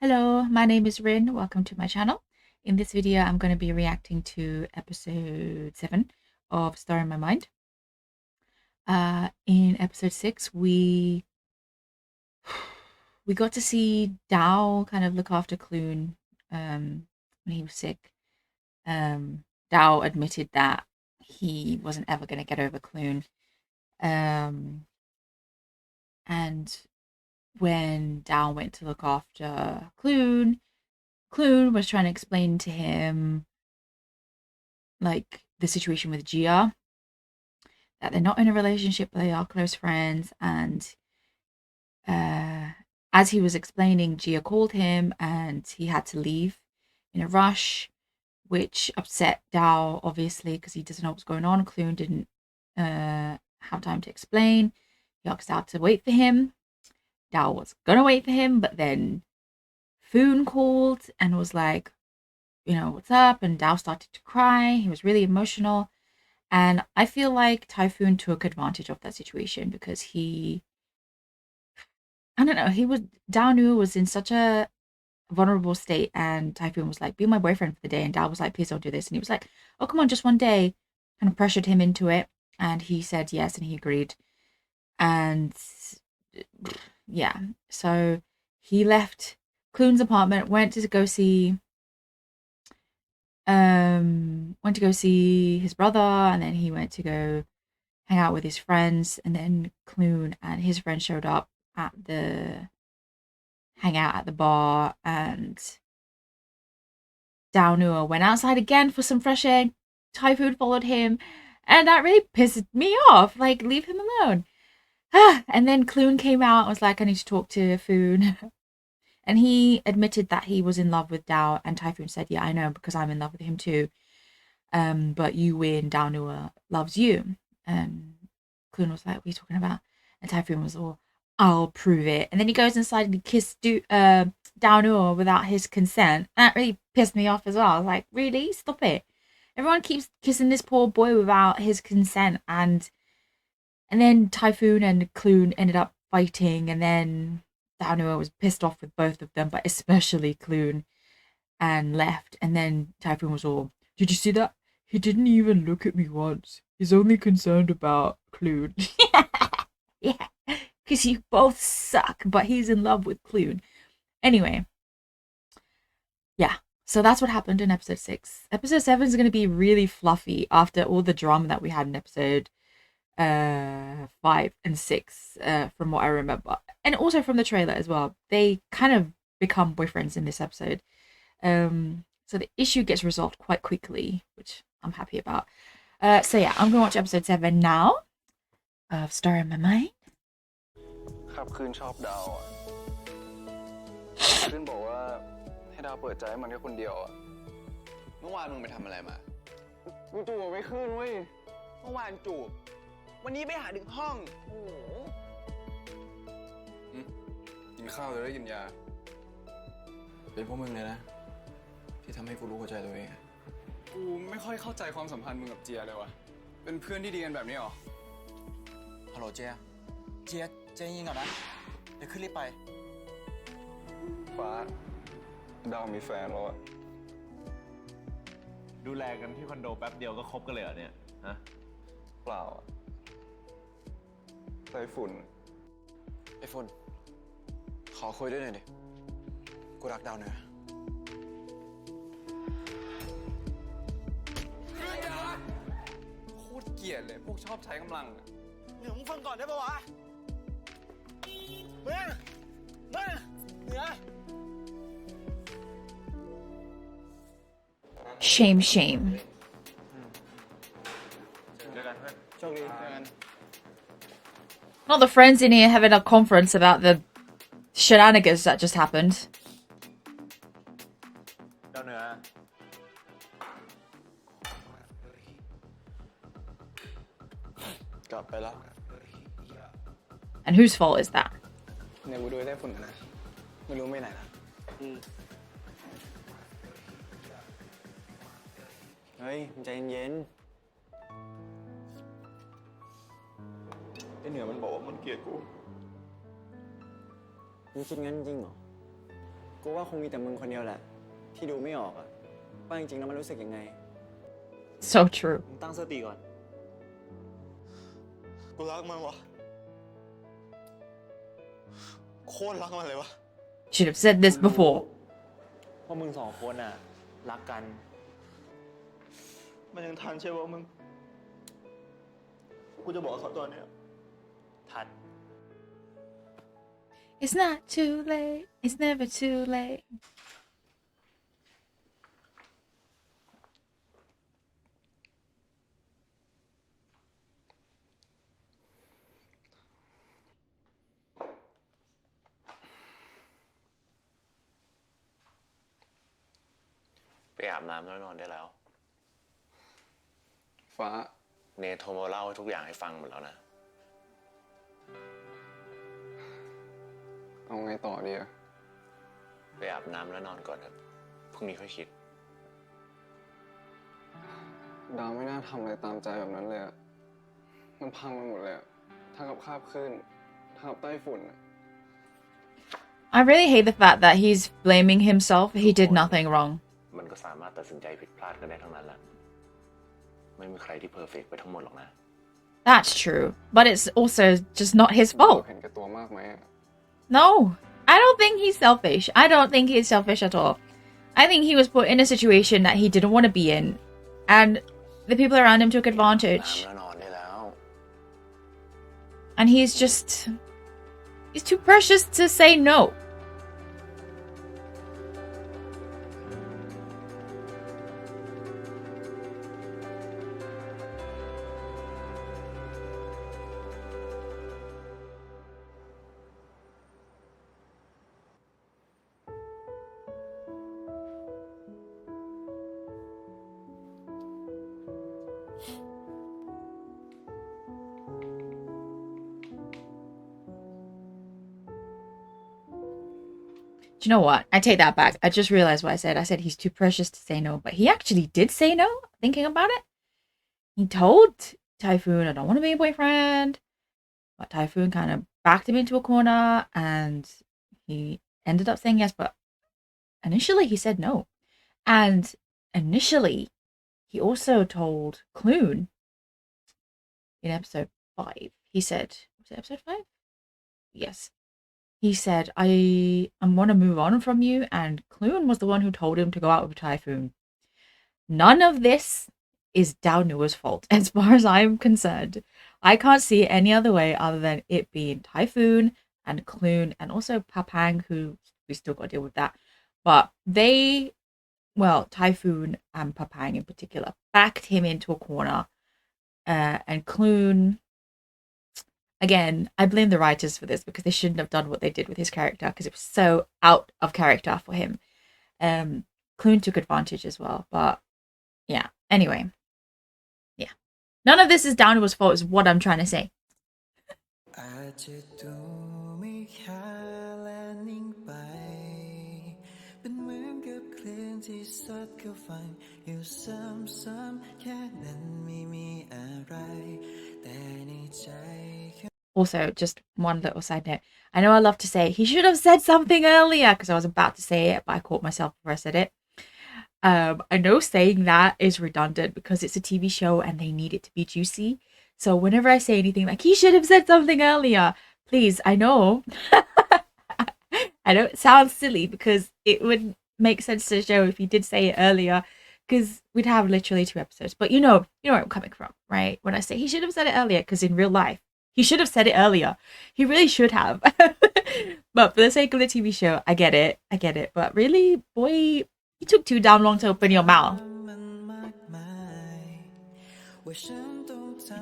Hello, my name is Rin. Welcome to my channel. In this video, I'm going to be reacting to episode 7 of Star in My Mind. In episode 6, we got to see Dao kind of look after Clune when he was sick. Dao admitted that he wasn't ever going to get over Clune. And when Dao went to look after Clune was trying to explain to him like the situation with Gia, that they're not in a relationship, but they are close friends. And as he was explaining, Gia called him and he had to leave in a rush, which upset Dao, obviously, because he doesn't know what's going on. Clune didn't have time to explain. He asked Dao to wait for him. Dao was gonna wait for him, but then Foon called and was like, what's up? And Dao started to cry. He was really emotional. And I feel like Typhoon took advantage of that situation because I don't know, Dao was in such a vulnerable state, and Typhoon was like, be my boyfriend for the day. And Dao was like, please don't do this. And he was like, oh, come on, just one day. Kind of pressured him into it. And he said yes, and he agreed. And yeah, so he left Clune's apartment, went to go see his brother, and then he went to go hang out with his friends, and then Clune and his friend showed up at the hangout at the bar, and Daonua went outside again for some fresh air. Typhoon followed him, and that really pissed me off. Like, leave him alone. And then Clune came out and was like, I need to talk to Foon. And he admitted that he was in love with Dao, and Typhoon said, yeah, I know, because I'm in love with him too. But you win, Daonua loves you. And Clune was like, what are you talking about? And Typhoon was all, I'll prove it. And then he goes inside and he kissed Daonua without his consent. And that really pissed me off as well. I was like, really? Stop it. Everyone keeps kissing this poor boy without his consent. And then Typhoon and Clune ended up fighting. And then Daonua was pissed off with both of them, but especially Clune, and left. And then Typhoon was all, did you see that? He didn't even look at me once. He's only concerned about Clune. Yeah, because you both suck, but he's in love with Clune. Anyway, yeah, so that's what happened in episode 6. Episode 7 is going to be really fluffy after all the drama that we had in episode 5 and 6, from what I remember. And also from the trailer as well. They kind of become boyfriends in this episode. So the issue gets resolved quite quickly, which I'm happy about. So yeah, I'm gonna watch episode 7 now of Star in My Mind. ครับคืนชอบดาวอ่ะคืนบอกว่าให้ดาวเปิดใจให้มันแค่คนเดียวอ่ะเมื่อวานมึงไปทำอะไรมากูจูบไม่ขึ้นเว้ยเมื่อวานจูบวันนี้ไปหาถึงห้องโอ้โหกินข้าวเลยได้กินยาเป็นพวกมึงเลยนะที่ทำให้กูรู้หัวใจตัวเองกูไม่ค่อยเข้าใจความสัมพันธ์มึงกับเจียเลยวะเป็นเพื่อนที่ดีกันแบบนี้หรอฮัลโหลเจียใจเย็นก่อนนะเดี๋ยวขึ้นรีบไปฟ้าดาวมีแฟนแล้วอะดูแลกันที่คอนโดแป๊บเดียวก็คบกันเลยเหรอเนี่ยฮะเปล่าอะไต้ฝุ่นขอคุยด้วยหน่อยดิกูรักดาวเนื้อโคตรเกลียดเลยพวกชอบใช้กำลังเหนือมึงฟังก่อนได้ปะวะเหนือ Shame. เจอกันเพื่อนโชคดีเจอกัน Not the friends in here having a conference about the shenanigans that just happened. เจ้าเนื้อก ลับไปแล้ว And whose fault is that? เนี่ยกูดูไต้ฝุ่นนะไม่รู้ไม่ไหนนะเฮ้ยใจเย็นไอเหนือมันบอกว่ามันเกลียดกูมึงคิดงั้นจริงเหรอ กูว่าคงมีแต่มึงคนเดียวแหละที่ดูไม่ออกอะว่าจริงๆแล้วมันรู้สึกยังไง So true. มึงตั้งสติก่อนกูรักมันวะโคตรรักมันเลยวะ Should have said this before. พวกมึง2 คนน่ะรักกันมันยังทันใช่ป่ะมึงกูจะบอกเขาตอนเนี้ยทัน It's not too late. It's never too late. ไปอาบน้ำแล้วนอนได้แล้ว ฟ้า เนโทรมาเล่าทุกอย่างให้ฟังหมดแล้วนะ เอาไงต่อดีอะ ไปอาบน้ำแล้วนอนก่อนเถอะพรุ่งนี้ค่อยคิด ดาวไม่น่าทำอะไรตามใจแบบนั้นเลยอะมันพังไปหมดเลยอะทั้งกับคาบคลื่นทั้งกับไต้ฝุ่น I really hate the fact that he's blaming himself. He did nothing wrong. มันก็สามารถตัดสินใจผิดพลาดกันได้ทั้งนั้นแหละไม่มีใครที่เพอร์เฟกต์ไปทั้งหมดหรอกนะ That's true. But it's also just not his fault. เห็นแก่ตัวมากไหมอะ No, I don't think he's selfish. I don't think he's selfish at all. I think he was put in a situation that he didn't want to be in. And the people around him took advantage. น้ำแล้วนอนได้แล้ว And he's too precious to say no. Do you know what? I take that back. I just realized what I said. I said he's too precious to say no, but he actually did say no, thinking about it. He told Typhoon, I don't want to be a boyfriend. But Typhoon kind of backed him into a corner and he ended up saying yes, but initially he said no. And initially, he also told Cluen in episode 5. He said, was it episode 5? Yes. He said, I want to move on from you, and Cluen was the one who told him to go out with Typhoon. None of this is Dao Nua's fault, as far as I'm concerned. I can't see it any other way other than it being Typhoon and Cluen, and also Papang, who we still got to deal with that. But they, well, Typhoon and Papang in particular, backed him into a corner, and Cluen... Again, I blame the writers for this because they shouldn't have done what they did with his character because it was so out of character for him. Cluen took advantage as well, but yeah. Anyway, yeah. None of this is Dao Nua's fault is what I'm trying to say. Also, just one little side note. I know I love to say he should have said something earlier because I was about to say it, but I caught myself before I said it. I know saying that is redundant because it's a TV show and they need it to be juicy. So whenever I say anything like he should have said something earlier, please, I know. I know it sounds silly because it would make sense to the show if he did say it earlier because we'd have literally 2 episodes. But you know where I'm coming from, right? When I say he should have said it earlier because in real life, he should have said it earlier. He really should have. But for the sake of the TV show, I get it. But really, boy, you took too damn long to open your mouth.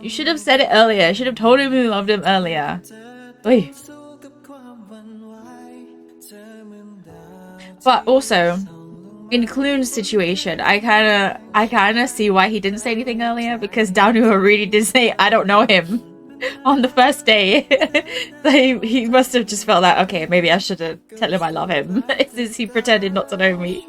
You should have said it earlier. You should have told him you loved him earlier. Oy. But also, in Cluen's situation, I kind of see why he didn't say anything earlier because Dao Nua really did say, I don't know him. On the first day. So he must have just felt like, okay, maybe I should tell him I love him since he pretended not to know me.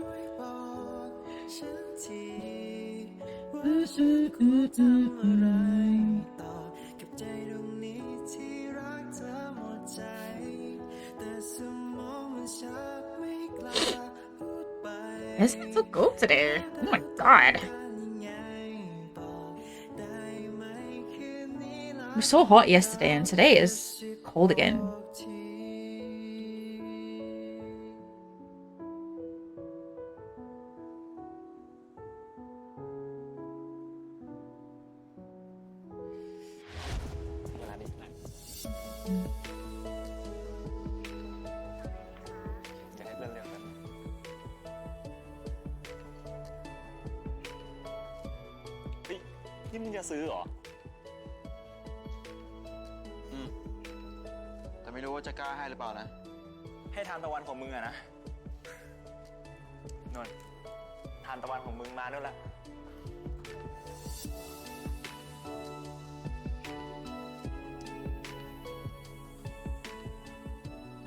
It's so cold today. Oh my god. It was so hot yesterday, and today is cold again. เวลานี้นะจะให้เพื่อนเลือกกันเฮ้ยนี่มึงจะซื้อเหรอ แต่ไม่รู้ว่าจะกล้าให้หรือเปล่านะ ให้ทานตะวันของมึงอะนะนนทานตะวันของมึงมาด้วยละ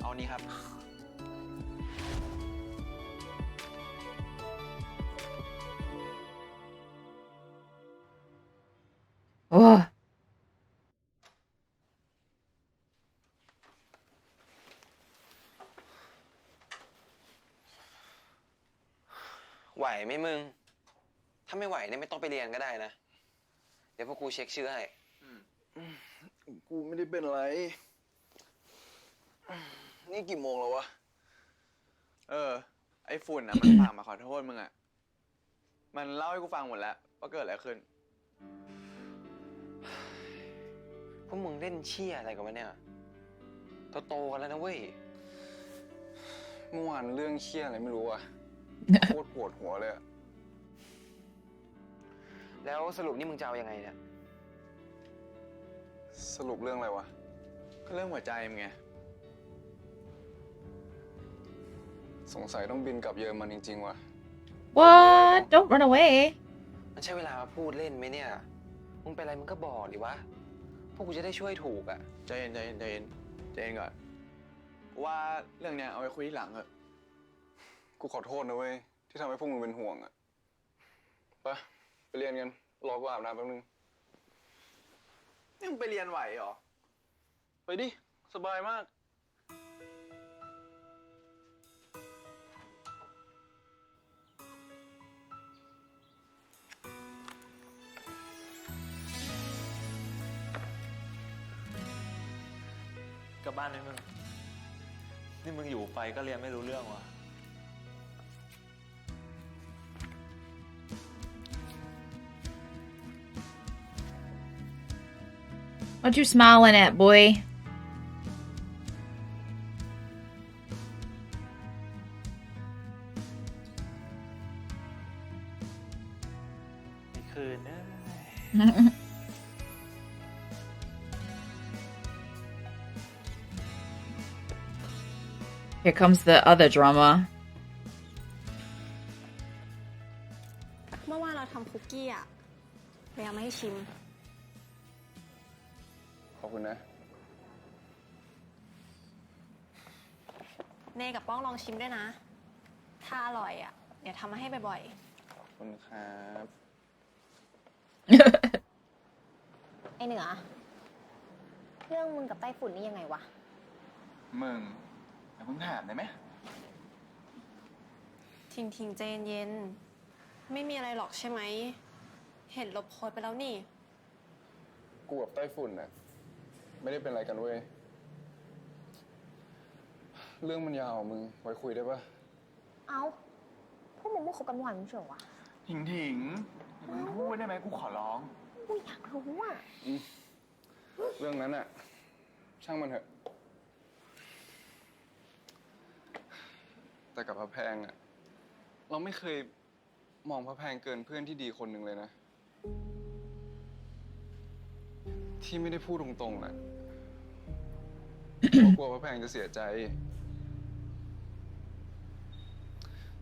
เอานี้ครับ Oh. ไหวไหมมึง ถ้าไม่ไหวเนี่ยไม่ต้องไปเรียนก็ได้นะ เดี๋ยวพวกกูเช็คชื่อให้ กูไม่ได้เป็นอะไร นี่กี่โมงแล้ววะ ไอ้ฝุ่นอ่ะ มันฝากมาขอโทษมึงอ่ะ มันเล่าให้กูฟังหมดแล้วว่าเกิดอะไรขึ้น พวกมึงเล่นเชี่ยอะไรกันวะเนี่ยโตกันแล้วนะเว้ย เมื่อวานเรื่องเครียดอะไรไม่รู้อ่ะ โคตรปวดหัวเลยอะ แล้วสรุปนี่มึงจะเอายังไงเนี่ย สรุปเรื่องอะไรวะ ก็เรื่องหัวใจมึงไง สงสัยต้องบินกลับเยอรมันจริงๆว่ะ What? Don't run away. มันใช่เวลามาพูดเล่นไหมเนี่ย มึงเป็นอะไรมึงก็บอกดิวะ พวกกูจะได้ช่วยถูกอ่ะ ใจเย็นก่อนว่าเรื่องเนี้ยเอาไว้คุยที่หลังเถอะ กูขอโทษนะเว้ยที่ทำให้พวกมึงเป็นห่วงอะไปเรียนกัน รอกูอาบน้ำแป๊บนึงนี่มึงไปเรียนไหวเหรอ ไปดิ สบายมาก กลับบ้านไหมมึง นี่มึงอยู่ไฟก็เรียนไม่รู้เรื่องวะ What you smiling at, boy? ไม่คืนนะ Here comes the other drama. เมื่อวานเราทำคุกกี้อ่ะเลยเอามาให้ชิม ขอบคุณนะ เนกับป้องลองชิมด้วยนะ ถ้าอร่อยอ่ะเดี๋ยวทำมาให้บ่อย ขอบคุณครับ ๆ ไอเหนือ เรื่องมึงกับไต้ฝุ่นนี่ยังไงวะ มึงอย่าเพิ่งถามได้ไหม ทิ้งใจเย็นๆไม่มีอะไรหรอกใช่ไหม เห็นลบโพสต์ไปแล้วนี่ กูกับไต้ฝุ่นน่ะไม่ได้เป็นอะไรกันเว้ย เรื่องมันยาวมึงไว้คุยได้ปะ เอ้าพวกมึงไม่คบกันหวานมึงเฉยวะ ถิงมึงพูดได้ไหมกูขอร้อง กูอยากรู้อ่ะ เรื่องนั้นน่ะ ช่างมันเถอะ แต่กับพระแพงอะเราไม่เคยมองพระแพงเกินเพื่อนที่ดีคนหนึ่งเลยนะ ที่ไม่ได้พูดตรงๆนะเพราะกลัวพระแพงจะเสียใจ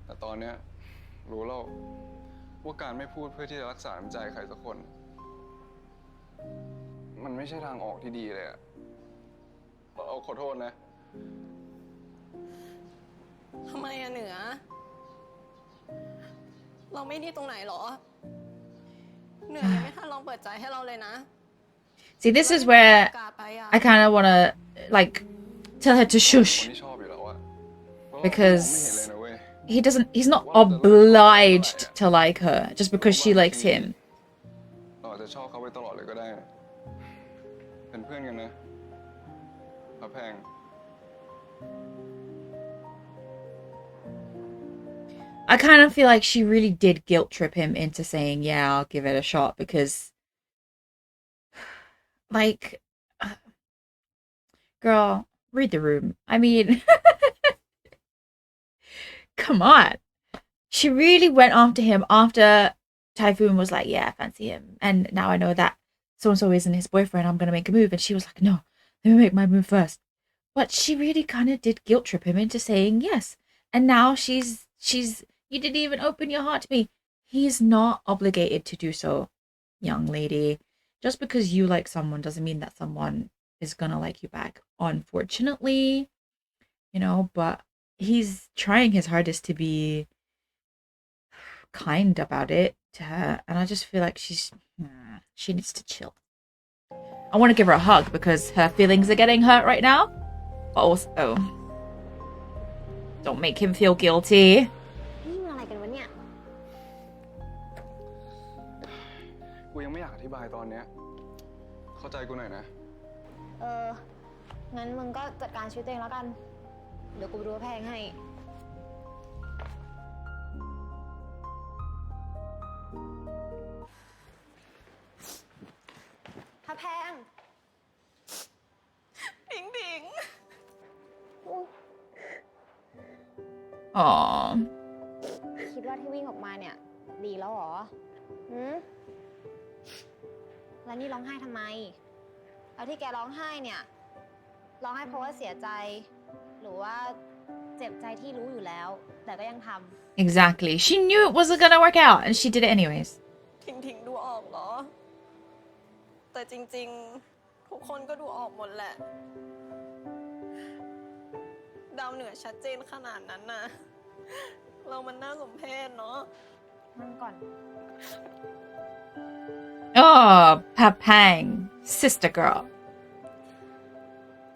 แต่ตอนเนี้ยรู้แล้วว่าการไม่พูดเพื่อที่จะรักษาน้ำใจใครสักคน มันไม่ใช่ทางออกที่ดีเลยอะเราขอโทษนะ ทำไมอะเหนือ เราไม่ดีตรงไหนหรอ เหนือยังไม่ทันลองเปิดใจให้เราเลยนะ See, this is where I kind of want to, like, tell her to คน shush. ที่ชอบอยู่แล้วอะ Because he's not obliged to like her just because she likes him. เราอาจจะชอบเขาไปตลอดเลยก็ได้นะเป็นเพื่อนกันนะพระแพง I kind of feel like she really did guilt trip him into saying, yeah, I'll give it a shot because, like, girl, read the room. I mean, come on. She really went after him after Typhoon was like, yeah, I fancy him. And now I know that so-and-so isn't his boyfriend. I'm going to make a move. And she was like, no, let me make my move first. But she really kind of did guilt trip him into saying yes. And now she's you didn't even open your heart to me. He's not obligated to do so, young lady. Just because you like someone doesn't mean that someone is gonna like you back, unfortunately. You know, but he's trying his hardest to be kind about it to her. And I just feel like she needs to chill. I want to give her a hug because her feelings are getting hurt right now. But also, don't make him feel guilty. กูยังไม่อยากอธิบายตอนเนี้ยเข้าใจกูหน่อยนะงั้นมึงก็จัดการชีวิตตัวเองแล้วกันเดี๋ยวกูไปดูแพงให้ถ้าแพงถิงอ๋อคิดว่าที่วิ่งออกมาเนี่ยดีแล้วเหรอแล้วนี่ร้องไห้ทำไมแล้วที่แกร้องไห้เนี่ยร้องไห้เพราะว่าเสียใจหรือว่าเจ็บใจที่รู้อยู่แล้วแต่ก็ยังทำ Exactly. She knew it wasn't gonna work out and she did it anyways. ถิงดูออกเหรอแต่จริงๆทุกคนก็ดูออกหมดแหละดาวเหนือชัดเจนขนาดนั้นน่ะเรามันน่าสมเพชเนาะนั่งก่อน Oh, Papang, sister girl.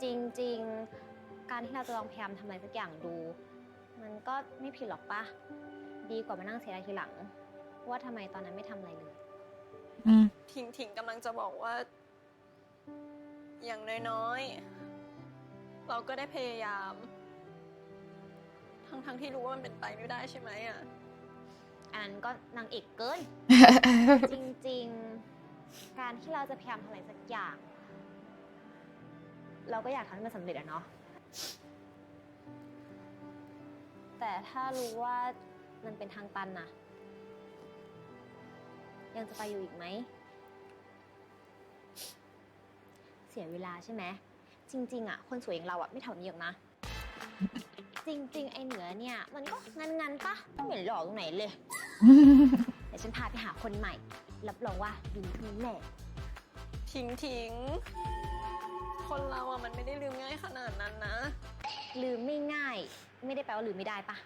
จริงๆการที่เราจะลองพยายามทำอะไรสักอย่างดูมันก็ไม่ผิดหรอกปะดีกว่ามานั่งเสียดายทีหลังว่าทำไมตอนนั้นไม่ทำอะไรเลยถิงกำลังจะบอกว่าอย่างน้อยๆเราก็ได้พยายามทั้งที่รู้ว่ามันเป็นไปไม่ได้ใช่ไหมอ่ะอันนั้นก็นางเอกเกิน จริงๆการที่เราจะพยายามทำอะไรสักอย่างเราก็อยากทำให้มันสำเร็จอะเนาะแต่ถ้ารู้ว่ามันเป็นทางตันน่ะยังจะไปอยู่อีกไหมเสียเวลาใช่ไหมจริงๆอ่ะคนสวยอย่างเราอ่ะไม่ทำแบบนี้หรอกนะจริงๆไอเหนือเนี่ยมันก็งันปะไม่เห็นหล่อตรงไหนเลยเดี๋ยวฉันพาไปหาคนใหม่รับรองว่าดีนี่แหละถิงคนเราอ่ะมันไม่ได้ลืมง่ายขนาดนั้นนะลืมไม่ง่ายไม่ได้แปลว่าลืมไม่ได้ปะ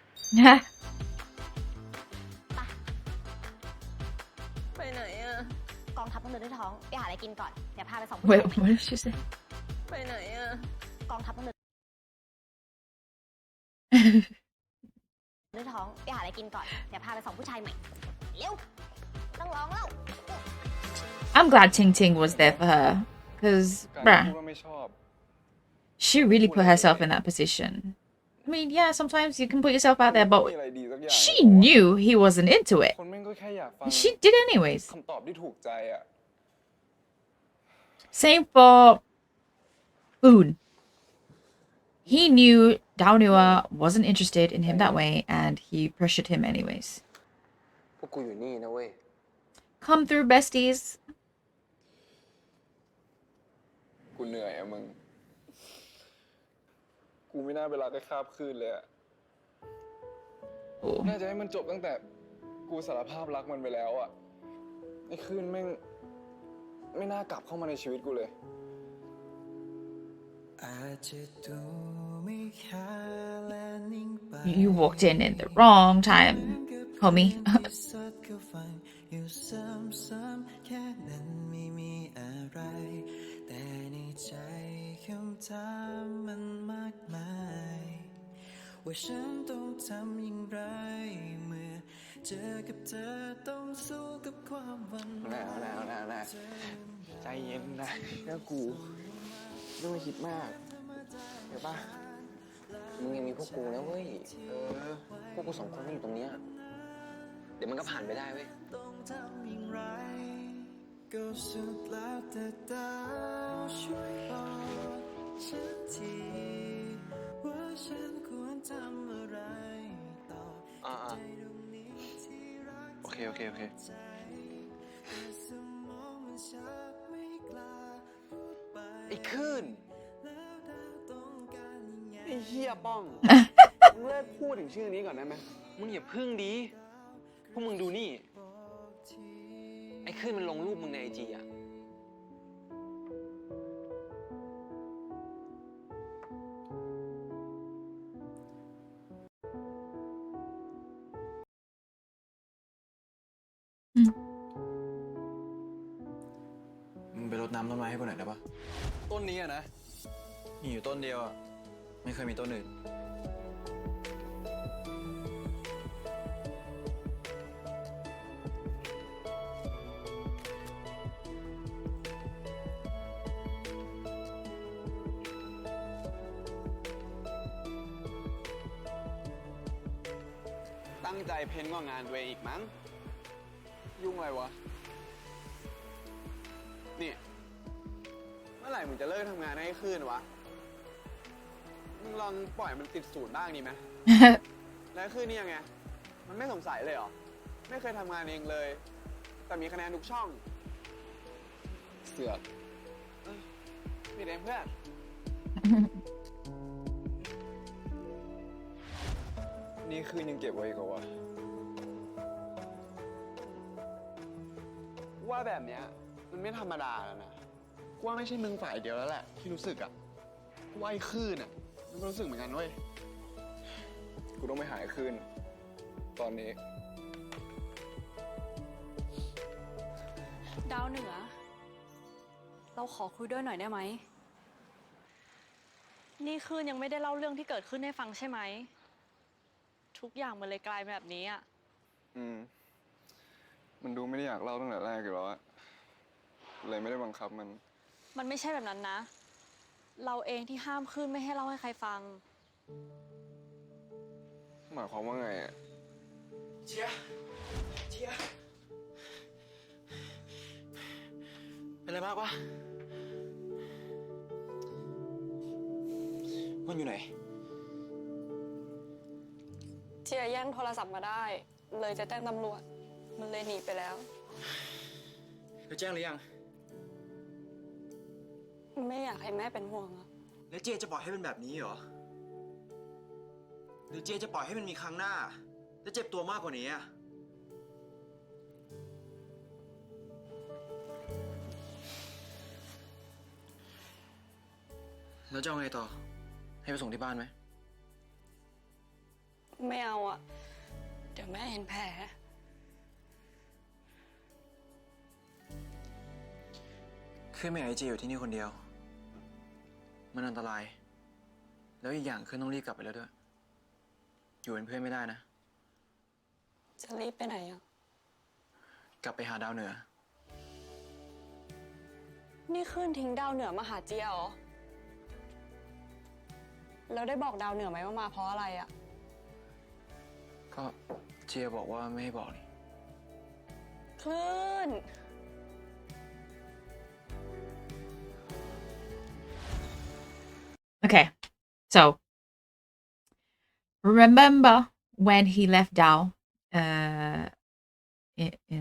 ไปไหนอ่ะกองทัพต้องเดินด้วยท้องไปหาอะไรกินก่อนเดี๋ยวพาไปส่องผู้ชาย Wait, what did she say? ไปไหนอ่ะกองทัพต้องเดินด้วยท้องไปหาอะไรกินก่อนเดี๋ยวพาไปส่องผู้ชายใหม่เร็วต้องร้องแล้ว I'm glad Ting Ting was there for her because, bruh, she really put herself in that position. I mean, yeah, sometimes you can put yourself out there, but she knew he wasn't into it. She did anyways. Same for Boon. He knew Dao Nua wasn't interested in him that way, and he pressured him anyways. Come through, besties. กูเหนื่อยอะมึงกูไม่น่าเวลาได้คาบคืนเลยอะน่าจะให้มันจบตั้งแต่กูสารภาพรักมันไปแล้วอะไอ้คืนแม่งไม่น่ากลับเข้ามาในชีวิตกูเลย You walked in the wrong time, homie. แต่ในใจคำถามมันมากมาย ว่าฉันต้องทำอย่างไรเมื่อเจอกับเธอต้องสู้กับความหวั่นไหว เอาใจเย็นนะเรื่องกูไม่ต้องไปคิดมากเดี๋ยวป่ะมึงยังมีพวกกูนะเว้ยพวกกู2 คนที่อยู่ตรงเนี้ยเดี๋ยวมันก็ผ่านไปได้เว้ยต้องทำอย่างไรก็สุดแล้วแต่ดาวช่วยบอกฉันทีว่าฉันควรทำอะไรต่อใจตรงนี้ที่รัก โอเค ใจแต่สมองมันชักไม่กล้าพูดไป ไอ้คลื่น แล้วดาวต้องการยังไง ไอ้เหี้ยป้อง มึงเลิกพูดถึงชื่อนี้ก่อนได้ไหมมึงอย่าพึ่งดีพวกมึงดูนี่ไอ้คลื่นมันลงรูปมึงในIG อ่ะมึงไปรดน้ำต้นไม้ให้กูหน่อยได้ปะต้นนี้อะนะมีอยู่ต้นเดียวอะไม่เคยมีต้นอื่นตั้งใจเพ้นกว่างานตัวเองอีกมั้งยุ่งอะไรวะนี่เมื่อไหร่มึงจะเลิกทำงานให้คืนวะมึงลองปล่อยมันติดศูนย์บ้างดีไหม แล้วคืนนี่ยังไงมันไม่สงสัยเลยเหรอไม่เคยทำงานเองเลยแต่มีคะแนนทุกช่องเสือกมีเองเพื่อน นี่คืนยังเก็บไว้อีกเหรอวะ ว่าแบบเนี้ยมันไม่ธรรมดาแล้วนะกูว่าไม่ใช่มึงฝ่ายเดียวแล้วแหละที่รู้สึกอ่ะกูว่าไอ้คลื่นอ่ะมันก็รู้สึกเหมือนกันเว้ย กูต้องไปหาคืนตอนนี้ ดาวเหนือ เราขอคุยด้วยหน่อยได้ไหม นี่คืนยังไม่ได้เล่าเรื่องที่เกิดขึ้นให้ฟังใช่ไหม ทุกอย่างมันเลยกลายเป็นแบบนี้อ่ะ มันดูไม่ได้อยากเล่าตั้งแต่แรกอยู่แล้วอะเลยไม่ได้บังคับมัน มันไม่ใช่แบบนั้นนะ เราเองที่ห้ามคืนไม่ให้เล่าให้ใครฟัง หมายความว่าไงอะ เชียเป็นอะไรมากวะ มันอยู่ไหน เชียร์แย่งโทรศัพท์มาได้ เลยจะแจ้งตำรวจ มันเลยหนีไปแล้ว แล้วแจ้งหรือยัง ไม่อยากให้แม่เป็นห่วงอะ แล้วเจจะปล่อยให้เป็นแบบนี้เหรอ หรือเจจะปล่อยให้มันมีครั้งหน้า และเจ็บตัวมากกว่านี้อะแล้วจะเอาไงต่อ ให้ไปส่งที่บ้านไหม ไม่เอาอะเดี๋ยวแม่เห็นแผล ขึ้นไม่อยากให้เจอยู่ที่นี่คนเดียว มันอันตราย แล้วอีกอย่างขึ้นต้องรีบกลับไปแล้วด้วย อยู่เป็นเพื่อนไม่ได้นะ จะรีบไปไหนอะ กลับไปหาดาวเหนือ นี่คืนทิ้งดาวเหนือมาหาเจียเหรอ แล้วได้บอกดาวเหนือไหมว่ามาเพราะอะไรอะ ก็เจียบอกว่าไม่ให้บอกนี่ คลื่น Okay, so remember when he left Dao in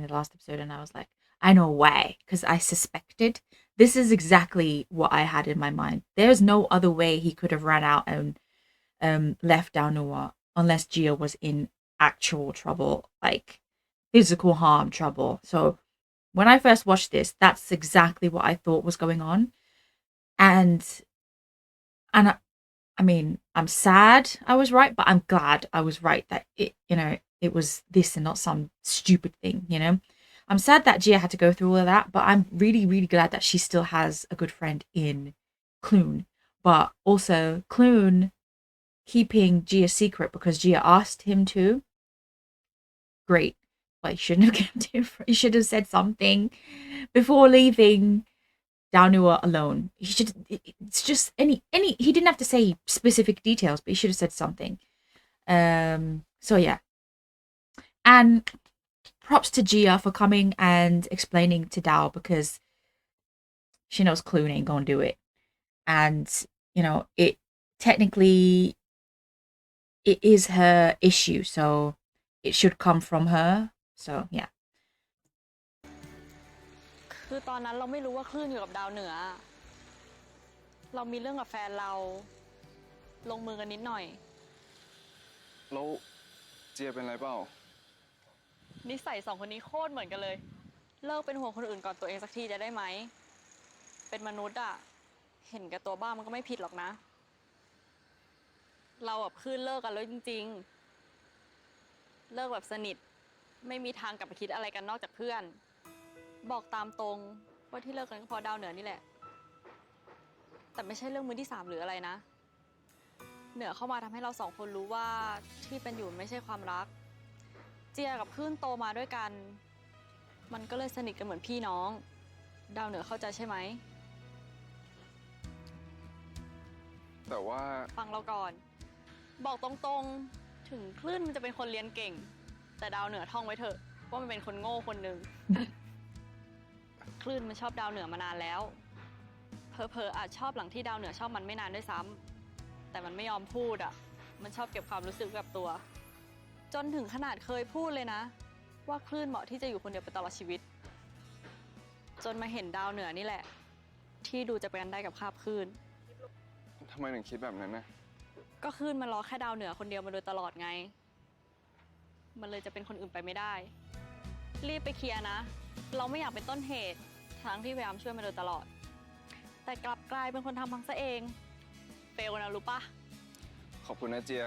the last episode, and I was like, I know why, because I suspected. This is exactly what I had in my mind. There's no other way he could have ran out and left Dao Noir unless Gia was in actual trouble, like physical harm trouble. So when I first watched this, that's exactly what I thought was going on. And I mean, I'm sad I was right, but I'm glad I was right that it was this and not some stupid thing, I'm sad that Gia had to go through all of that, but I'm really, really glad that she still has a good friend in Clune. But also, Clune keeping Gia's secret because Gia asked him to. Great. But he shouldn't have kept it. He should have said something before leaving Daonwoo alone. He should. It's just any. He didn't have to say specific details, but he should have said something. So yeah. And props to Gia for coming and explaining to Dao, because she knows Kloon ain't gonna do it. And, you know, it technically it is her issue, so it should come from her. So yeah. คือตอนนั้นเราไม่รู้ว่าคลื่นอยู่กับดาวเหนือ เรามีเรื่องกับแฟนเราลงมือกันนิดหน่อย แล้วเจียเป็นไรเปล่า นิสัยสองคนนี้โคตรเหมือนกันเลย เลิกเป็นห่วงคนอื่นก่อนตัวเองสักทีจะได้ไหม เป็นมนุษย์อะเห็นแก่ตัวบ้างมันก็ไม่ผิดหรอกนะ เราแบบคลื่นเลิกกันแล้วจริงๆ เลิกแบบสนิทไม่มีทางกลับไปคิดอะไรกันนอกจากเพื่อน บอกตามตรงว่าที่เลิกกันก็เพราะดาวเหนือนี่แหละ แต่ไม่ใช่เรื่องมือที่สามหรืออะไรนะ เหนือเข้ามาทำให้เราสองคนรู้ว่าที่เป็นอยู่ไม่ใช่ความรัก เจียกับคลื่นโตมาด้วยกัน มันก็เลยสนิทกันเหมือนพี่น้อง ดาวเหนือเข้าใจใช่ไหม แต่ว่า ฟังเราก่อน บอกตรงๆถึงคลื่นมันจะเป็นคนเรียนเก่ง แต่ดาวเหนือท่องไว้เถอะว่ามันเป็นคนโง่คนหนึ่ง คลื่นมันชอบดาวเหนือมานานแล้วเผลอๆอาจชอบหลังที่ดาวเหนือชอบมันไม่นานด้วยซ้ำแต่มันไม่ยอมพูดอ่ะมันชอบเก็บความรู้สึกกับตัว จนถึงขนาดเคยพูดเลยนะ ว่าคลื่นเหมาะที่จะอยู่คนเดียวไปตลอดชีวิต จนมาเห็นดาวเหนือนี่แหละ ที่ดูจะไปกันได้กับคาบคลื่น ทำไมถึงคิดแบบนั้นนะ ก็คลื่นมันรอแค่ดาวเหนือคนเดียวมาโดยตลอดไง มันเลยจะเป็นคนอื่นไปไม่ได้ รีบไปเคลียร์นะ เราไม่อยากเป็นต้นเหตุทั้งที่พยายามช่วยมาโดยตลอด แต่กลับกลายเป็นคนทำพังซะเองเฟลนะรู้ปะ ขอบคุณนะเจีย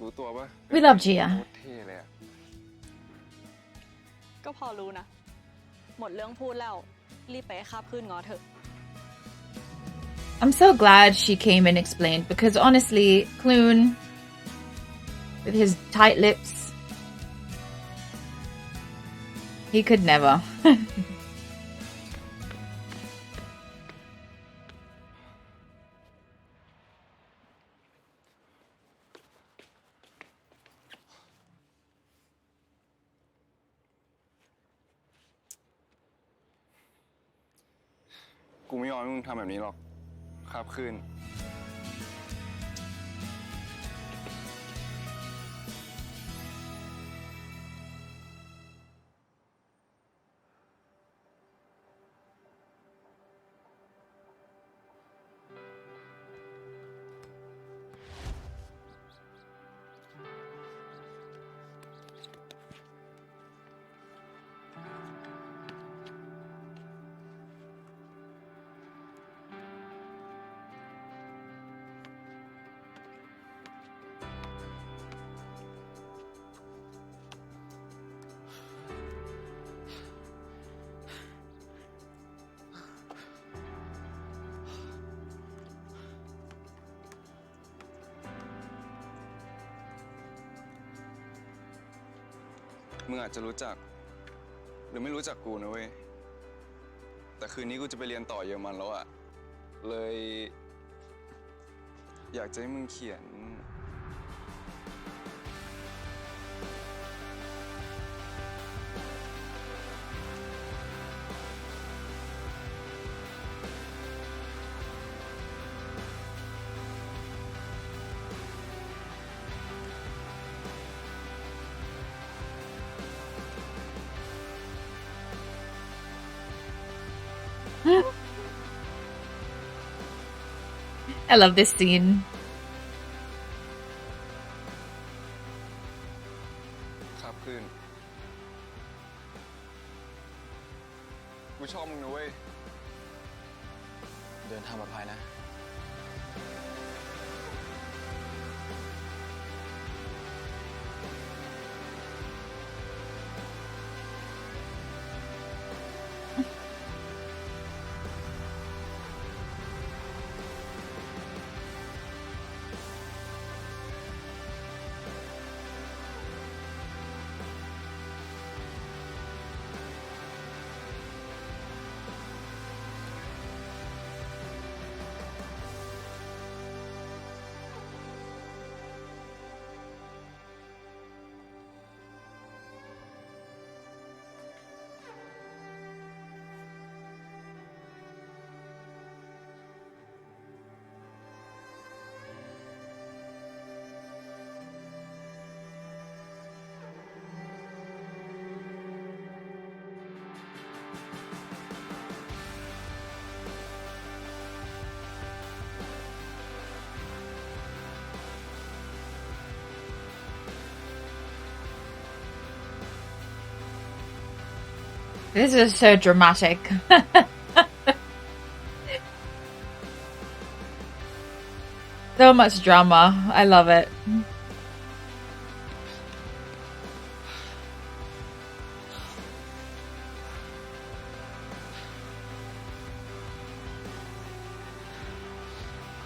รู้ตัวปะ We love Gia. โคตรเท่เลยอะ ก็พอรู้นะ หมดเรื่องพูดแล้ว รีบไปให้คาบคลื่นง้อเถอะ I'm so glad she came and explained, because honestly, Kloon, with his tight lips, he could never. กูไม่ยอมให้มึงทำแบบนี้หรอกคาบคืน มึงอาจจะรู้จักหรือไม่รู้จักกูนะเว้ยแต่คืนนี้กูจะไปเรียนต่อเยอรมันแล้วอะเลยอยากจะให้มึงเขียนI love this scene. ครับคืนกูชอบมึงนะเว้ยเดินทางปลอดภัยนะ This is so dramatic. So much drama. I love it.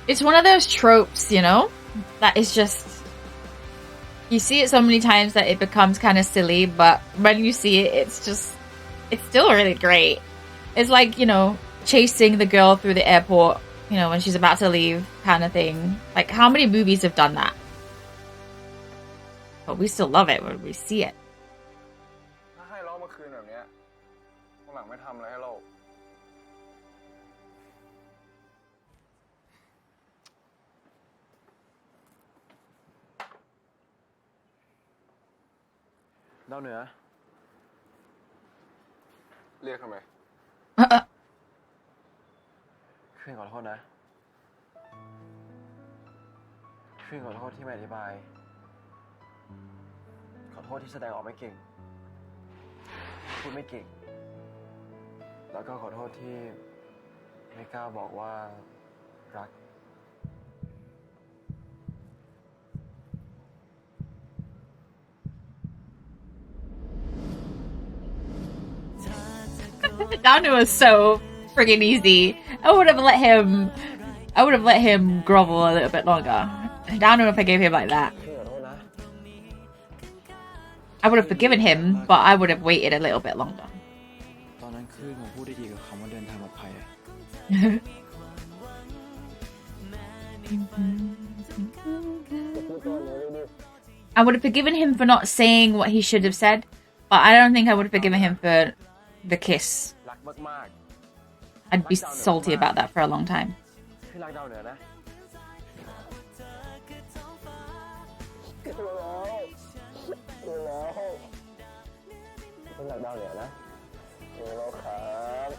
It's one of those tropes, you know, that is just, you see it so many times that it becomes kind of silly, but when you see it, it's still really great. It's like, you know, chasing the girl through the airport, you know, when she's about to leave kind of thing. Like, how many movies have done that? But we still love it when we see it. ถ้าให้เรามาคืนแบบเนี้ยวันหลังไม่ทำอะไรให้เราดาวเหนือเรียกทำไม คืนขอโทษนะคืนขอโทษที่ไม่อธิบายขอโทษที่แสดงออกไม่เก่งพูดไม่เก่งแล้วก็ขอโทษที่ไม่กล้าบอกว่ารักDown was so friggin' easy. I would have let him grovel a little bit longer. Down if I gave him like that. I would have forgiven him, but I would have waited a little bit longer. ตอนนั้นคือผมพูดได้ดีกับคำว่าเดินทางปลอดภัย I would have forgiven him for not saying what he should have said, but I don't think I would have forgiven him for the kiss. รักมาก I'd be salty about that for a long time. ๆพี่รักดาวเหนือนะดูแล้วพี่รักดาวเหนือนะดูแล้วครับ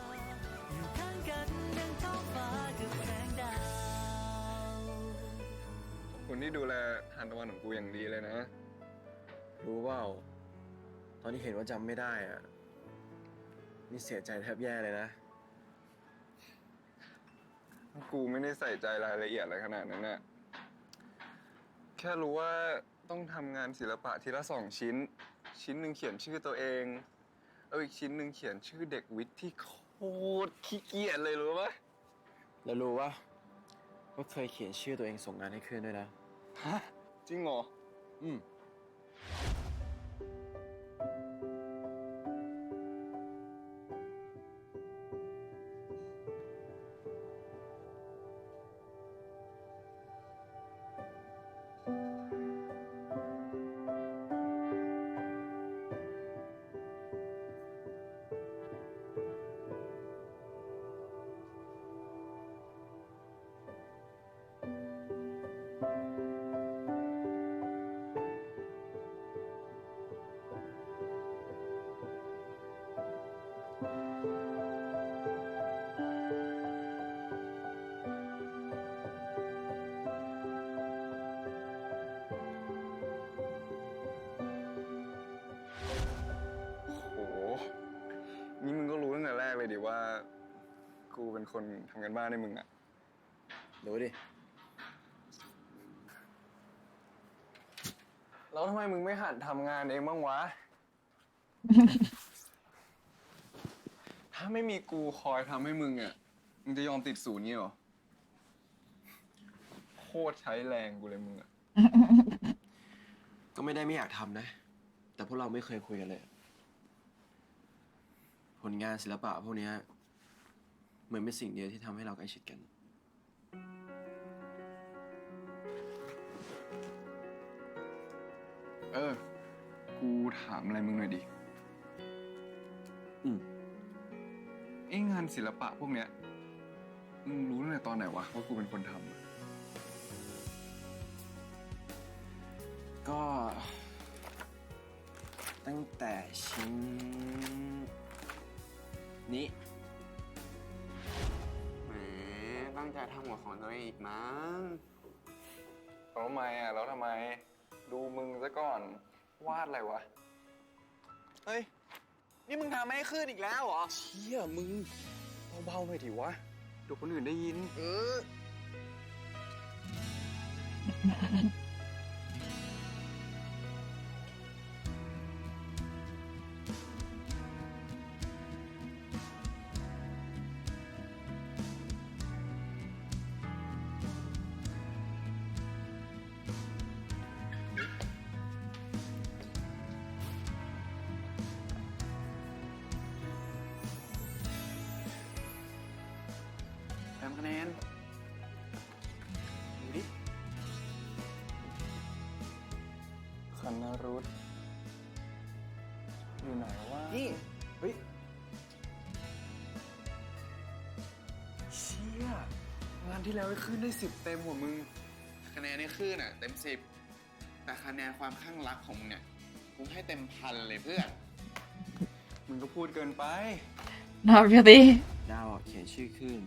คุณที่ดูแลทานตะวันของกูอย่างดีเลยนะรู้เปล่าตอนที่เห็นว่าจำไม่ได้อะนี่เสียใจแทบแย่เลยนะกูไม่ได้ใส่ใจรายละเอียดอะไรขนาดนั้นน่ะแค่รู้ว่าต้องทำงานศิลปะทีละ2 ชิ้นชิ้นหนึ่งเขียนชื่อตัวเองแล้วอีกชิ้นหนึ่งเขียนชื่อเด็กวิทย์ที่โคตรขี้เกียจเลยรู้ปะแล้วรู้ว่าเคยเขียนชื่อตัวเองส่งงานให้คืนด้วยนะฮะจริงเหรอนี่มึงก็รู้ตั้งแต่แรกเลยดิว่ากูเป็นคนทำงานบ้านให้มึงอะรู้ดิแล้วทำไมมึงไม่หัดทำงานเองบ้างวะ ถ้าไม่มีกูคอยทำให้มึงอะมึงจะยอมติดศูนย์งี้เหรอโคตรใช้แรงกูเลยมึงอะ ก็ไม่ได้ไม่อยากทำนะแต่พวกเราไม่เคยคุยกันเลยผลงานศิลปะพวกนี้เหมือนเป็นสิ่งเดียวที่ทำให้เราใกล้ชิดกันกูถามอะไรมึงหน่อยดิงานศิลปะพวกเนี้ยมึงรู้ตั้งแต่ตอนไหนวะว่ากูเป็นคนทำก็ตั้งแต่ชิ้นนี้แหมตั้งใจทำหัวของตัวเองอีกมั้งแล้วทำไมแล้วทำไมดูมึงซะก่อนวาดอะไรวะเฮ้ย นี่มึงทำให้ขึ้นอีกแล้วเหรอ เชี่ยมึงเบาๆหน่อยดิวะเดี๋ยวคนอื่นได้ยิน เออ แต้มคะแนนดูดิคณรุตอยู่ไหนวะ นี่ เฮ้ยเชี่ยงานที่แล้วไอ้ขึ้นได้10 เต็มหัวมึง คะแนนในขึ้นอ่ะเต็ม 10 แต่คะแนนความข้างรักของมึงเนี่ยกูให้เต็ม 1,000 เลยเพื่อน มึงก็พูดเกินไป Not really. ดาวเขียนชื่อขึ้น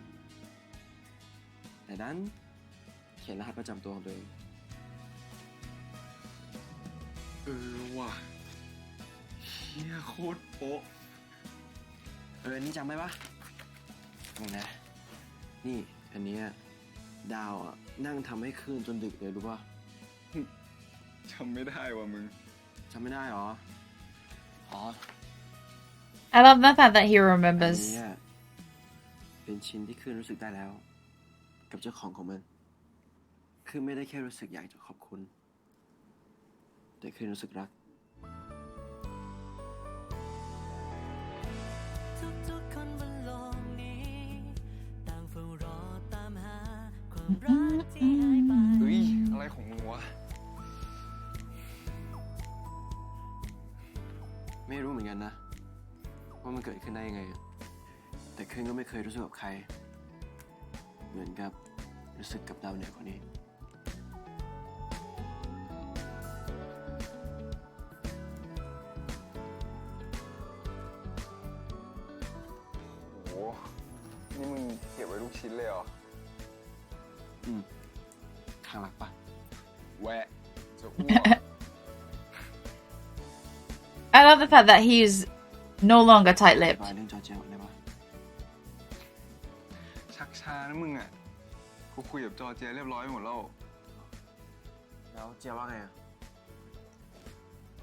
แต่ดันเขียนรหัสประจำตัวของตัวเอง ว่ะเฮียโคตรโป๊ะ นี่จำได้ปะนี่นะ นี่อันเนี้ยดาวนั่งทำให้คืนจนดึกเลยรู้ปะ จำไม่ได้ว่ะมึง จำไม่ได้หรอ อ๋อ I love the fact that he อัน remembers. เนี้ยเป็นชิ้นที่คืนรู้สึกได้แล้ว กับเจ้าของมัน คือไม่ได้แค่รู้สึกอยากจะขอบคุณ แต่คืนรู้สึกรัก ทุกๆคนบนโลกนี้ต่างเฝ้ารอตามหาความรักที่หายไป เฮ้ย อะไรของมึงวะ ไม่รู้เหมือนกันนะ ว่ามันเกิดขึ้นได้ยังไงอะแต่คืนก็ไม่เคยรู้สึกกับใคร เหมือนกับรู้สึกกับดาวเหนือคนนี้ โห นี่มึงเก็บไว้ทุกชิ้นเลยเหรอ ข้างรักปะ แวะ จะอ้วก I love the fact that he's no longer บา tight-lipped. ยเรื่องจอร์เจียได้ปะ ชักช้านะมึงอ่ะ กูคุยกับจอร์เจียเรียบร้อยหมดแล้ว แล้วเจียว่าไงอะ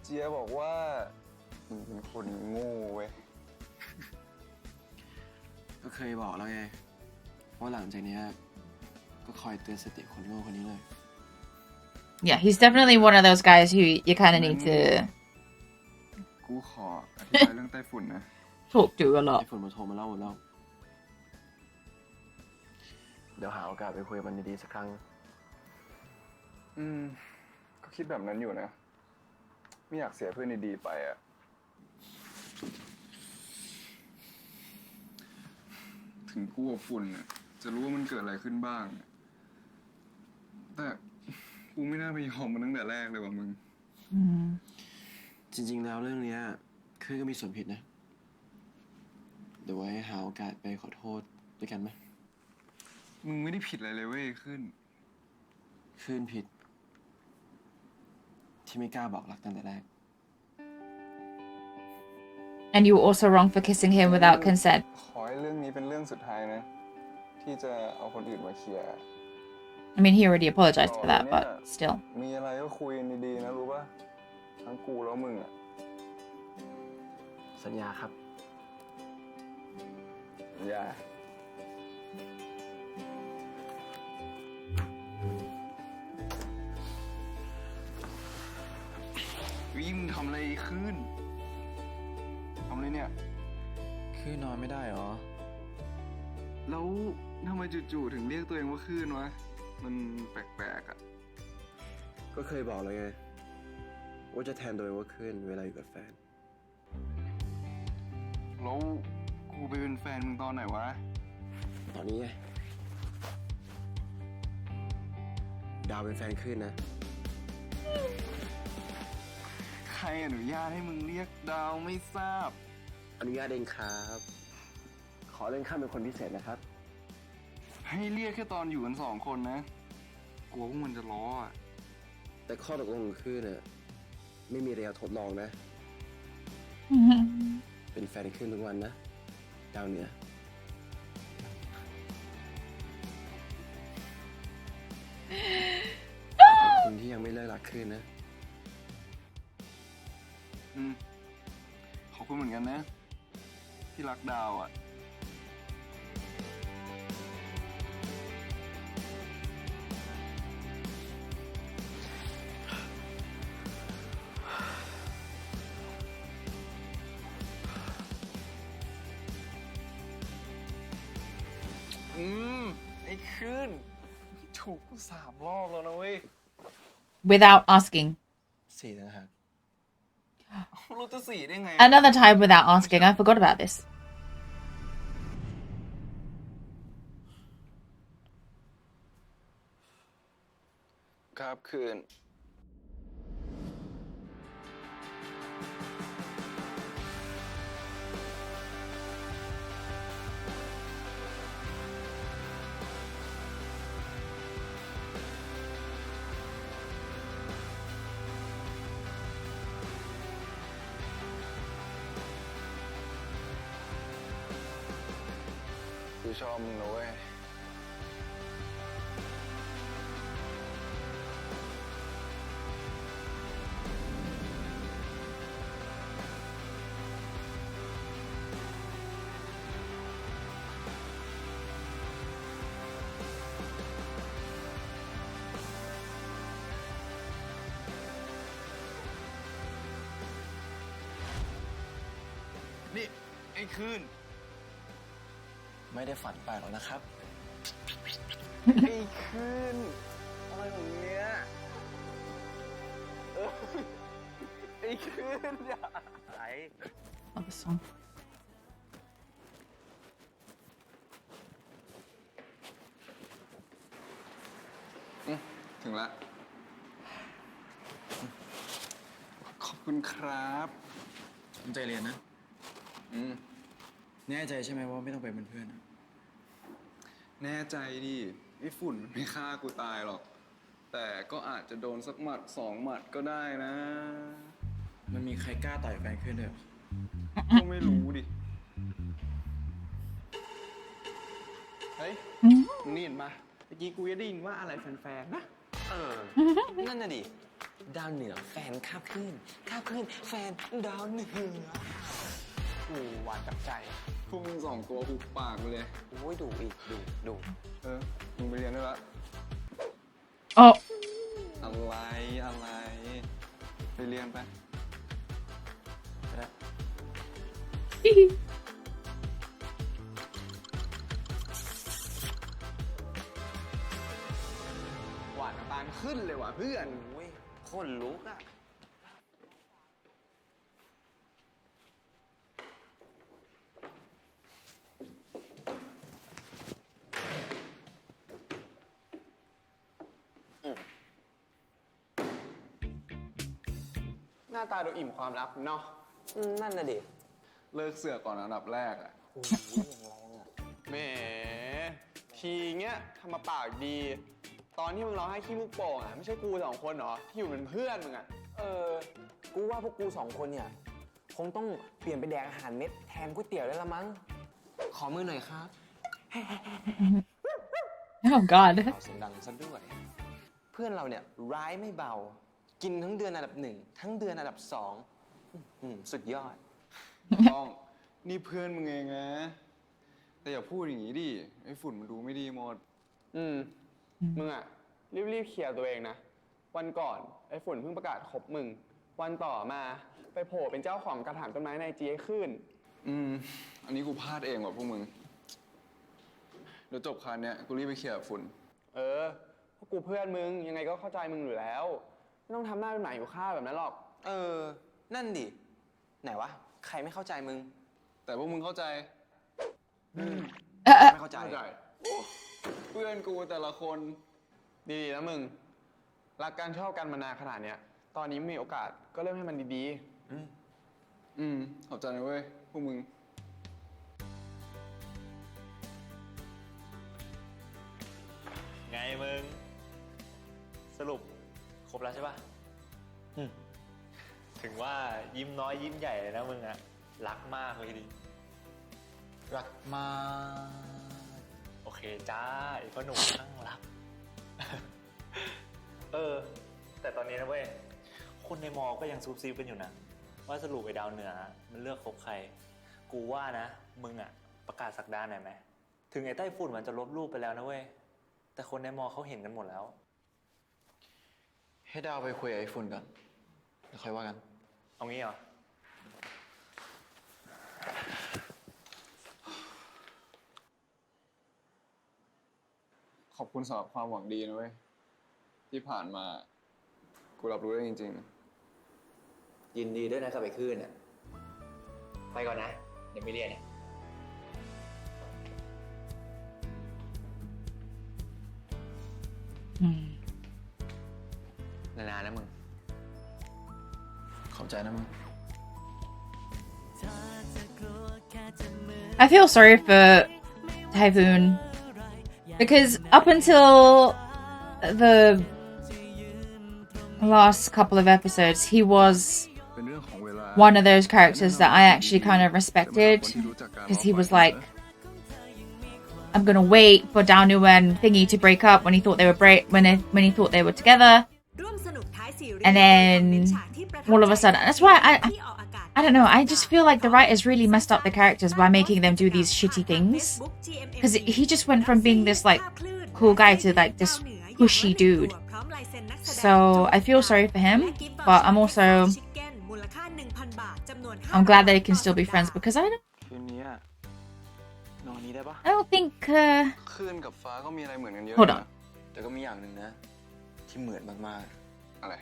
เจียบอกว่ามึงเป็นคนโง่เว้ย ก็เคยบอกแล้วไงว่าหลังจากเนี้ยก็คอยเตือนสติคนโง่คนนี้เลย Yeah, he's definitely one of those guys who you kind of need to กูขออธิบายเรื่องไต้ฝุ่นนะ talk to a ไอ้ lot. ฝนมาโทรมาเล่าหมดแล้ว เดี๋ยวหาโอกาสไปคุยกับมันดีๆสักครั้ง ก็คิดแบบนั้นอยู่นะ ไม่อยากเสียเพื่อนดีๆไปอ่ะ ถึงกูกับฝุ่นน่ะจะรู้ว่ามันเกิดอะไรขึ้นบ้าง แต่กูไม่น่าไปยอมมันตั้งแต่แรกเลยว่ะมึง จริงๆแล้วเรื่องเนี้ยคือก็มีส่วนผิดนะ เดี๋ยวไว้หาโอกาสไปขอโทษด้วยกันไหม มึงไม่ได้ผิดอะไรเลยเว้ยขึ้น คืนผิด ที่ไม่กล้าบอกรักตั้งแต่แรก And you were also wrong for kissing him without consent. ขอให้เรื่องนี้เป็นเรื่องสุดท้ายนะ ที่จะเอาคนอื่นมาเคลียร์ I mean, he already apologized for that, but still. มีอะไรก็คุยกันดีๆนะรู้ป่ะ ทั้งกูแล้วมึงอ่ะ สัญญาครับ อย่า วิ่งทำอะไรขึ้น ทำอะไรเนี่ย คืนนอนไม่ได้หรอ แล้วทำไมจู่ๆถึงเรียกตัวเองว่าคลื่นวะ มันแปลกๆอ่ะ ก็เคยบอกแล้วไง ว่าจะแทนตัวเองว่าคืนเวลาอยู่กับแฟน แล้วกูไปเป็นแฟนมึงตอนไหนวะ ตอนนี้ไง ดาวเป็นแฟนคืนนะ ใครอนุญาตให้มึงเรียกดาวไม่ทราบ อนุญาตเองครับ ขอเลื่อนขั้นเป็นคนพิเศษนะครับ ให้เรียกแค่ตอนอยู่กัน2 คนนะ กลัวพวกมันจะล้ออ่ะ แต่ข้อตกลงของคืนน่ะไม่มีระยะทดลองนะ เป็นแฟนขึ้นทุกวันนะดาวเหนือขอบคุณที่ยังไม่เลิกรักคืนนะขอบคุณเหมือนกันนะที่รักดาวอ่ะไอ้คืนถูกกู3 รอบแล้วนะเว้ย without asking 4นะฮะรู้จะ4ได้ไง another time without asking I forgot about this ครับคืนกูชอบมึงนะเว้ยนี่ไอ้คืนไม่ได้ฝันไปหรอกนะครับ ไอ้คืนอะไรของเนี้ยไอ้คืนอย่าไหล love this song ถึงละขอบคุณครับตั้งใจเรียนนะแน่ใจใช่ไหมว่าไม่ต้องไปเป็นเพื่อนอะแน่ใจดิไอ้ฝุ่นมันไม่ฆ่ากูตายหรอก แต่ก็อาจจะโดนสักหมัด2 หมัดก็ได้นะ มันมีใครกล้าต่อยแฟนขึ้นเลยก็ไม่รู้ดิ เฮ้ยมึงนี่เห็นปะเมื่อกี้กูจะได้ยินว่าอะไรแฟนๆนะนั่นน่ะดิดาวเหนือแฟนข้าวคลื่นแฟนดาวเหนือ กูหวานกับใจ พวกมึง2 ตัวหุบปากไปเลย โอ้ยดูอีกดู มึงไปเรียนได้ละ oh อะไรไปเรียนไปแล้ว หวานกับตาลขึ้นเลยว่ะเพื่อน โอ้ยคนลุกอ่ะหน้าตาดูอิ่มความลับเนาะ นั่นน่ะดิ เลิกเสือกก่อนอันดับแรกอ่ะ โอ้ยอย่างแรงอ่ะ แหมทีเงี้ยทำมาปากดี ตอนที่มึงร้องให้ขี้มุกโป่งอ่ะไม่ใช่กู2 คนเหรอที่อยู่เป็นเพื่อนมึงอ่ะ กูว่าพวกกู2 คนเนี่ยคงต้องเปลี่ยนไปแดกอาหารเม็ดแทนก๋วยเตี๋ยวได้ละมั้งขอมือหน่อยครับ oh god เอาเสียงดังซะด้วยเพื่อนเราเนี่ยร้ายไม่เบากินทั้งเดือนอันดับ1ทั้งเดือนอันดับ2สุดยอด ต้องนี่เพื่อนมึงเองนะแต่อย่าพูดอย่างนี้ดิไอ้ฝุ่นมันดูไม่ดีหมด มึงอ่ะรีบเคลียร์ตัวเองนะวันก่อนไอ้ฝุ่นเพิ่งประกาศคบมึงวันต่อมาไปโผล่เป็นเจ้าของกระถางต้นไม้ในจีขึ้น อันนี้กูพลาดเองว่ะพวกมึงเดี๋ยวจบคันเนี้ยกูรีบไปเคลียร์กับฝุ่น พวกกูเพื่อนมึงยังไงก็เข้าใจมึงอยู่แล้วไม่ต้องทำหน้าเป็นหมาอยู่ข้าแบบนั้นหรอก นั่นดิไหนวะใครไม่เข้าใจมึง แต่พวกมึงเข้าใจ ไม่เข้าใจ เพื่อนกูแต่ละคน ดีๆนะมึงรักกันชอบกันมานานขนาดเนี้ยตอนนี้มีโอกาสก็เริ่มให้มันดีๆขอบใจนะเว้ยพวกมึง ไงมึงสรุปครบแล้วใช่ปะถึงว่ายิ้มน้อยยิ้มใหญ่เลยนะมึงอะ รักมากเลยดิ รักมาก โอเคจ้าไอ้พ่อหนุ่มข้างรัก แต่ตอนนี้นะเว้ย คนในมอก็ยังซูบซีบกันอยู่นะ ว่าสรุปไอ้ดาวเหนือมันเลือกคบใคร กูว่านะ มึงอะประกาศสักดาหน่อยไหม ถึงไอ้ไต้ฝุ่นมันจะลบรูปไปแล้วนะเว้ย แต่คนในมอเขาเห็นกันหมดแล้ว ให้ดาวไปคุยกับไอ้ฝุ่นก่อนแล้วค่อยว่ากัน เอางี้เหรอ ขอบคุณสำหรับความหวังดีนะเว้ย ที่ผ่านมา กูรับรู้ได้จริงๆ ยินดีด้วยนะกับไอ้คลื่นอ่ะ ไปก่อนนะ เดี๋ยวไม่เรียนเนี่ย นานๆนะมึง ขอบใจนะมึง I feel sorry for Typhoon because up until the last couple of episodes, he was one of those characters that I actually kind of respected because he was like, I'm gonna wait for Downu and Thingy to break up when he thought they were when he thought they were together, and then all of a sudden, that's why I don't know. I just feel like the writers really messed up the characters by making them do these shitty things, because he just went from being this like cool guy to like this pushy dude. So I feel sorry for him, but I'm glad that they can still be friends because I คืนนี้อะนอนนี้ได้ปะ don't think คลื่นกับฟ้าก็มีอะไรเหมือนกันเยอะ Hold on นะแต่ก็มีอย่างหนึ่งนะ ที่เหมือนมากๆ อะไร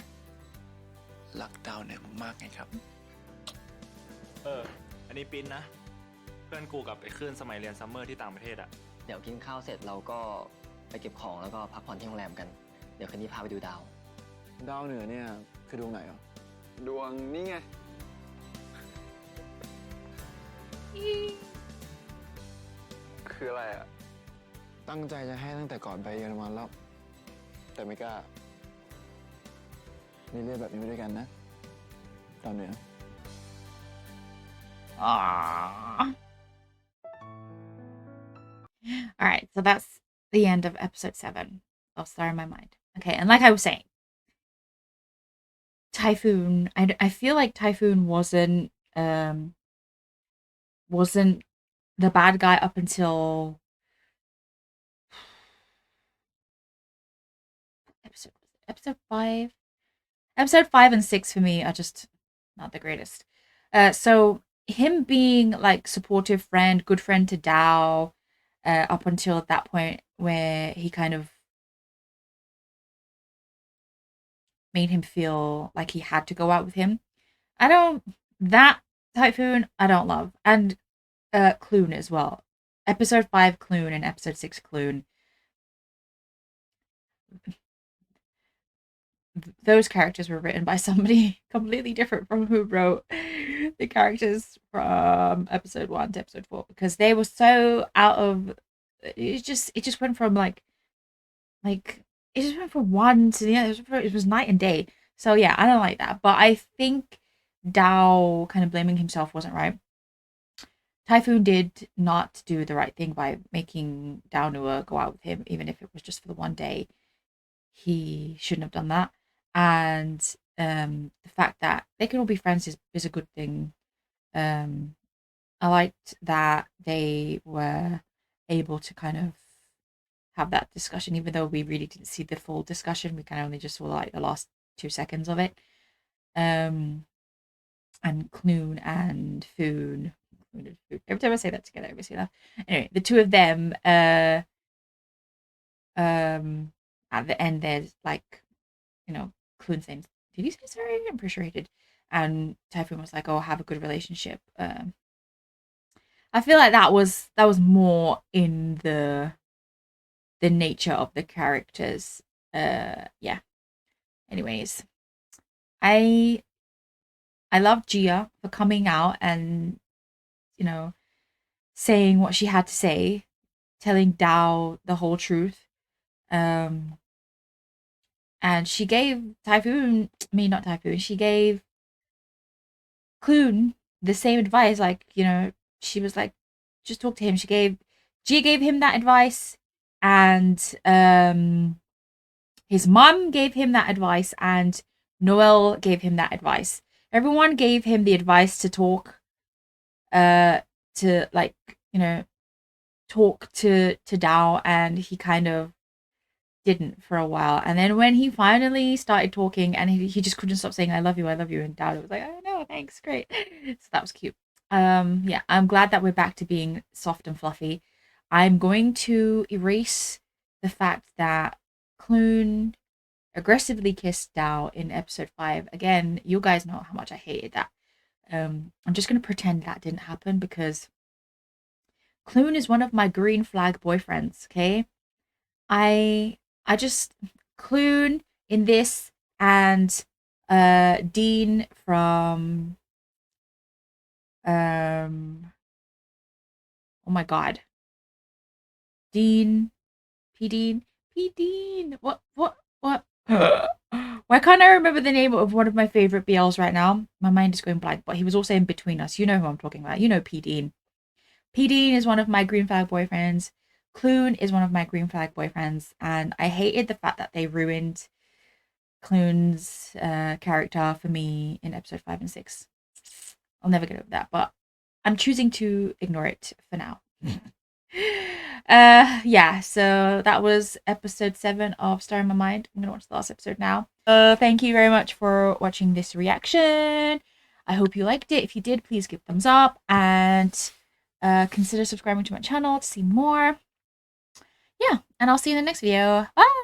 รักดาวเหนือมากๆไงครับ อันนี้ปิ้นนะ เพื่อนกูกับไอ้คลื่นสมัยเรียนซัมเมอร์ที่ต่างประเทศอะ เดี๋ยวกินข้าวเสร็จเราก็ไปเก็บของแล้วก็พักผ่อนที่โรงแรมกัน เดี๋ยวคืนนี้พาไปดูดาว ดาวเหนือเนี่ยคือดวงไหนอ่ะ ดวงนี่ไง คืออะไรอ่ะ ตั้งใจจะให้ตั้งแต่ก่อนไปเยอรมันแล้ว แต่ไม่กล้านี่เรียกแบบนี้ไปด้วยกันนะดาวเหนือ Aww. Alright, so that's the end of episode 7. Oh, sorry, in my mind. Okay, and like I was saying, Typhoon, I feel like Typhoon wasn't the bad guy up until episode 5. Episode 5 and 6 for me are just not the greatest. So him being like supportive friend, good friend to Dao, up until that point where he kind of made him feel like he had to go out with him. That Typhoon I don't love. And Clune as well. Episode 5 Clune and episode 6 Clune. Those characters were written by somebody completely different from who wrote the characters from episode 1 to episode 4, because they were so out of it just went from like it just went from one to the other. It was night and day. So yeah, I don't like that. But I think Dao kind of blaming himself wasn't right. Typhoon did not do the right thing by making Dao Nua go out with him, even if it was just for the one day. He shouldn't have done that. And the fact that they can all be friends is a good thing. I liked that they were able to kind of have that discussion, even though we really didn't see the full discussion. We kind of only just saw like the last 2 seconds of it. And Clune and Foon. Every time I say that together, I always say that. Anyway, the two of them, at the end, there's like, Clune saying, "Did you say sorry?" I'm pretty sure he did. And Typhoon was like, "Oh, have a good relationship." I feel like that was more in the nature of the characters. Yeah. Anyways, I love Gia for coming out and saying what she had to say, telling Dao the whole truth. And she gave she gave Clune the same advice. Like, you know, she was like, just talk to him. Gia gave him that advice, and his mom gave him that advice, and Noel gave him that advice. Everyone gave him the advice to talk, to like, you know, talk to Dao, and he kind of didn't for a while. And then when he finally started talking, and he just couldn't stop saying I love you, and Dao was like, oh no, thanks, great. So that was cute. Yeah, I'm glad that we're back to being soft and fluffy. I'm going to erase the fact that Clune aggressively kissed Dao in episode 5. Again, you guys know how much I hated that. I'm just going to pretend that didn't happen, because Clune is one of my green flag boyfriends, okay? I just, Clune in this, and Dean from oh my god, Dean, P Dean, what why can't I remember the name of one of my favorite BLs right now? My mind is going blank, but he was also in Between Us. You know who I'm talking about. You know P Dean. P Dean is one of my green flag boyfriends. Clune is one of my green flag boyfriends, and I hated the fact that they ruined Clune's character for me in episode 5 and 6. I'll never get over that, but I'm choosing to ignore it for now. Yeah, so that was episode 7 of Star in My Mind. I'm gonna watch the last episode now. Thank you very much for watching this reaction. I hope you liked it. If you did, please give thumbs up, and consider subscribing to my channel to see more. Yeah, and I'll see you in the next video. Bye!